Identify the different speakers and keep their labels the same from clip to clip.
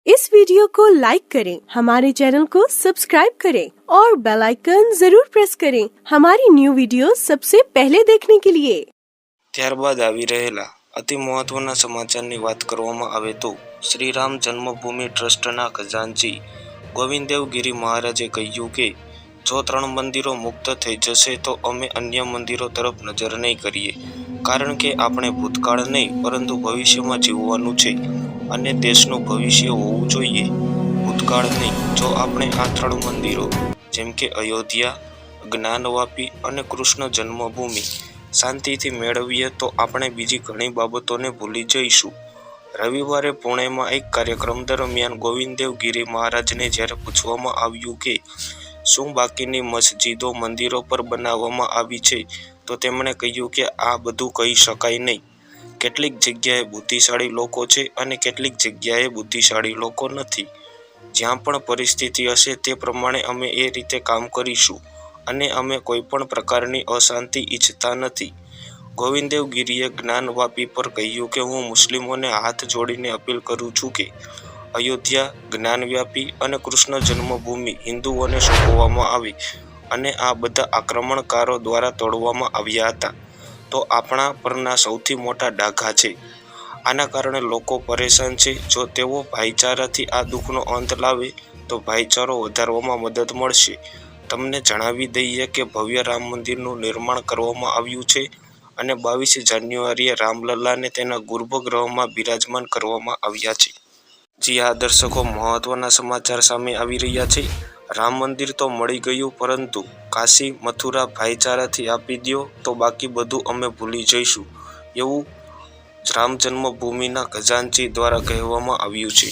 Speaker 1: इस वीडियो को लाइक करें, हमारे चैनल को सब्सक्राइब करें और बेल आइकन जरूर प्रेस करें हमारी न्यू वीडियो सबसे पहले देखने के लिए।
Speaker 2: ત્યારબાદ આવી રહેલા અતિ મહત્વના સમાચારની વાત કરવામાં આવે તો શ્રી રામ જન્મભૂમિ ટ્રસ્ટના ખજાનચી ગોવિંદદેવ ગિરી મહારાજે કહ્યું કે જો 3 મંદિરો મુક્ત થઈ જશે તો અમે અન્ય મંદિરો તરફ નજર નહીં કરીએ, કારણ કે આપણે ભૂતકાળ નહીં પરંતુ ભવિષ્યમાં જીવવાનું છે અને દેશનું ભવિષ્ય હોવું જોઈએ, ભૂતકાળ નહીં. જો આપણે આ 3 મંદિરો જેમ કે અયોધ્યા, જ્ઞાનવાપી અને કૃષ્ણ જન્મભૂમિ શાંતિથી મેળવીએ તો આપણે બીજી ઘણી બાબતોને ભૂલી જઈશું. રવિવારે પુણેમાં એક કાર્યક્રમ દરમિયાન ગોવિંદદેવ ગિરી મહારાજને જ્યારે પૂછવામાં આવ્યું કે શું બાકીની મસ્જિદો મંદિરો પર બનાવવામાં આવી છે, તો તેમણે કહ્યું કે આ બધું કહી શકાય નહીં. કેટલીક જગ્યાએ બુદ્ધિશાળી લોકો છે અને કેટલીક જગ્યાએ બુદ્ધિશાળી લોકો નથી. જ્યાં પણ પરિસ્થિતિ હશે તે પ્રમાણે અમે એ રીતે કામ કરીશું અને અમે કોઈ પણ પ્રકારની અશાંતિ ઈચ્છતા નથી. ગોવિંદદેવ ગિરીએ જ્ઞાનવાપી પર કહ્યું કે હું મુસ્લિમોને હાથ જોડીને અપીલ કરું છું કે અયોધ્યા, જ્ઞાનવ્યાપી અને કૃષ્ણ જન્મભૂમિ હિન્દુઓને સોંપવામાં આવી અને આ બધા આક્રમણકારો દ્વારા તોડવામાં આવ્યા હતા, તો આપણા પરના સૌથી મોટા ડાઘા છે. આના કારણે લોકો પરેશાન છે. જો તેઓ ભાઈચારાથી આ દુઃખનો અંત લાવે તો ભાઈચારો વધારવામાં મદદ મળશે. તમને જણાવી દઈએ કે ભવ્ય રામ મંદિરનું નિર્માણ કરવામાં આવ્યું છે અને 22 જાન્યુઆરીએ રામલલ્લાને તેના ગર્ભગૃહમાં બિરાજમાન કરવામાં આવ્યા છે. જી હા દર્શકો, મહત્વના સમાચાર સામે આવી રહ્યા છે. રામ મંદિર તો મળી ગયું, પરંતુ કાશી, મથુરા ભાઈચારાથી આપી દો તો બાકી બધું અમે ભૂલી જઈશું, એવું રામ જન્મભૂમિના ખજાનચી દ્વારા કહેવામાં આવ્યું છે.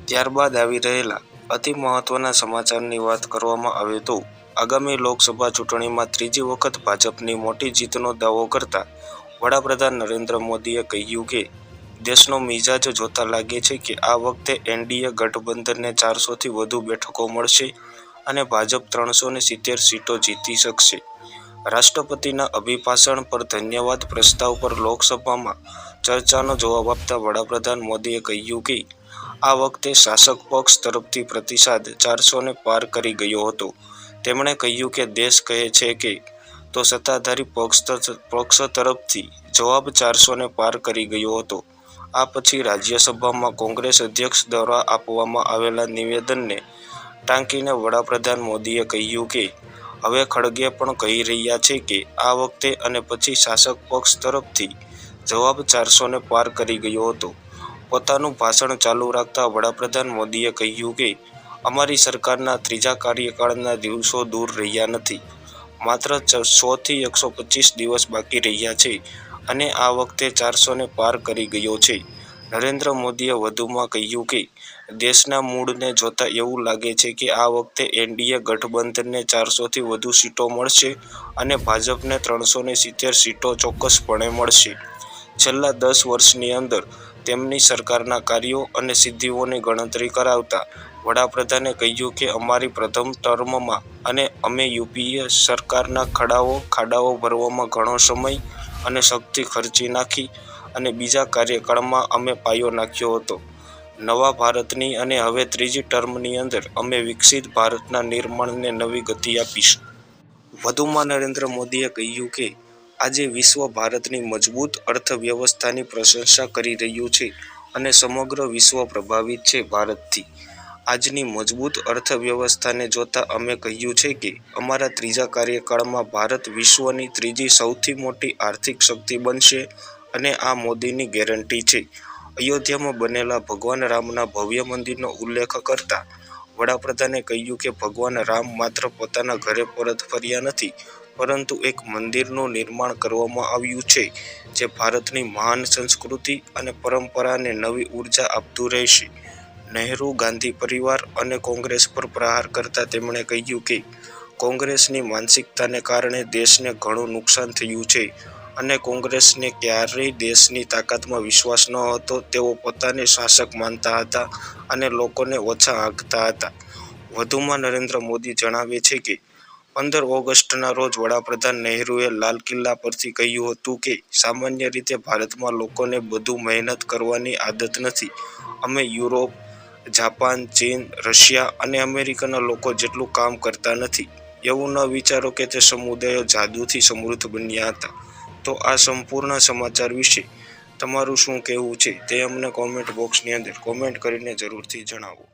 Speaker 2: ત્યારબાદ આવી રહેલા અતિ મહત્વના સમાચારની વાત કરવામાં આવે તો આગામી લોકસભા ચૂંટણીમાં ત્રીજી વખત ભાજપની મોટી જીતનો દાવો કરતા વડાપ્રધાન નરેન્દ્ર મોદીએ કહ્યું કે દેશનો મિજાજ જોતા લાગે છે કે આ વખતે એનડીએ ગઠબંધનને 400થી વધુ બેઠકો મળશે અને ભાજપ 370 સીટો જીતી શકશે. રાષ્ટ્રપતિના અભિભાષણ પર ધન્યવાદ પ્રસ્તાવ પર લોકસભામાં ચર્ચાનો જવાબ આપતા વડાપ્રધાન મોદીએ કહ્યું કે આ વખતે શાસક પક્ષ તરફથી પ્રતિસાદ 400ને પાર કરી ગયો હતો. તેમણે કહ્યું કે દેશ કહે છે કે તો સત્તાધારી પક્ષ તરફથી જવાબ 400ને પાર કરી ગયો હતો. આ પછી રાજ્યસભામાં કોંગ્રેસ અધ્યક્ષ દ્વારા આપવામાં આવેલા નિવેદનને ટાંકીને વડાપ્રધાન મોદીએ કહ્યું કે હવે ખડગે પણ કહી રહ્યા છે કે આ વખતે અને પછી શાસક પક્ષ તરફથી જવાબ 400ને પાર કરી ગયો હતો. પોતાનું ભાષણ ચાલુ રાખતા વડાપ્રધાન મોદીએ કહ્યું કે અમારી સરકારના ત્રીજા કાર્યકાળના દિવસો દૂર રહ્યા નથી. માત્ર 100 થી 125 દિવસ બાકી રહ્યા છે અને આ વખતે 400ને પાર કરી ગયો છે. નરેન્દ્ર મોદીએ વધુમાં કહ્યું કે દેશના મૂળને જોતા એવું લાગે છે કે આ વખતે એનડીએ ગઠબંધનને 400થી વધુ સીટો મળશે અને ભાજપને 370 સીટો ચોક્કસપણે મળશે. છેલ્લા 10 વર્ષની અંદર તેમની સરકારના કાર્યો અને સિદ્ધિઓની ગણતરી કરાવતા વડાપ્રધાને કહ્યું કે અમારી પ્રથમ ટર્મમાં અને અમે યુપીએ સરકારના ખાડાઓ ભરવામાં ઘણો સમય અને શક્તિ ખર્ચી નાખી અને બીજા કાર્યકાળમાં અમે પાયો નાખ્યો હતો નવા ભારતની, અને હવે ત્રીજી ટર્મની અંદર અમે વિકસિત ભારતના નિર્માણને નવી ગતિ આપીશું. વધુમાં નરેન્દ્ર મોદીએ કહ્યું કે આજે વિશ્વ ભારતની મજબૂત અર્થવ્યવસ્થાની પ્રશંસા કરી રહ્યું છે અને સમગ્ર વિશ્વ પ્રભાવિત છે ભારતથી. આજની મજબૂત અર્થવ્યવસ્થાને જોતા અમે કહ્યું છે કે અમારા ત્રીજા કાર્યકાળમાં ભારત વિશ્વની ત્રીજી સૌથી મોટી આર્થિક શક્તિ બનશે અને આ મોદીની ગેરંટી છે. અયોધ્યામાં બનેલા ભગવાન રામના ભવ્ય મંદિરનો ઉલ્લેખ કરતા વડાપ્રધાને કહ્યું કે ભગવાન રામ માત્ર પોતાના ઘરે પરત ફર્યા નથી, પરંતુ એક મંદિરનું નિર્માણ કરવામાં આવ્યું છે જે ભારતની મહાન સંસ્કૃતિ અને પરંપરાને નવી ઉર્જા આપતું રહેશે. નહેરુ ગાંધી પરિવાર અને કોંગ્રેસ પર પ્રહાર કરતા તેમણે કહ્યું કે કોંગ્રેસની માનસિકતાને કારણે દેશને ઘણું નુકસાન થયું છે અને કોંગ્રેસને ક્યારેય દેશની તાકાતમાં વિશ્વાસ ન હતો. તેઓ પોતાને શાસક માનતા હતા અને લોકોને ઓછા આંકતા હતા. વધુમાં નરેન્દ્ર મોદી જણાવે છે કે 15 ઓગસ્ટના રોજ વડાપ્રધાન નહેરુએ લાલ કિલ્લા પરથી કહ્યું હતું કે સામાન્ય રીતે ભારતમાં લોકોને બધું મહેનત કરવાની આદત નથી. અમે યુરોપ, જાપાન, ચીન, રશિયા અને અમેરિકાના લોકો જેટલું કામ કરતા નથી. એવું ન વિચારો કે તે સમુદાયો જાદુથી સમૃદ્ધ બન્યા હતા. તો આ સંપૂર્ણ સમાચાર વિશે તમારું શું કહેવું છે તે અમને કોમેન્ટ બોક્સની અંદર કોમેન્ટ કરીને જરૂરથી જણાવો.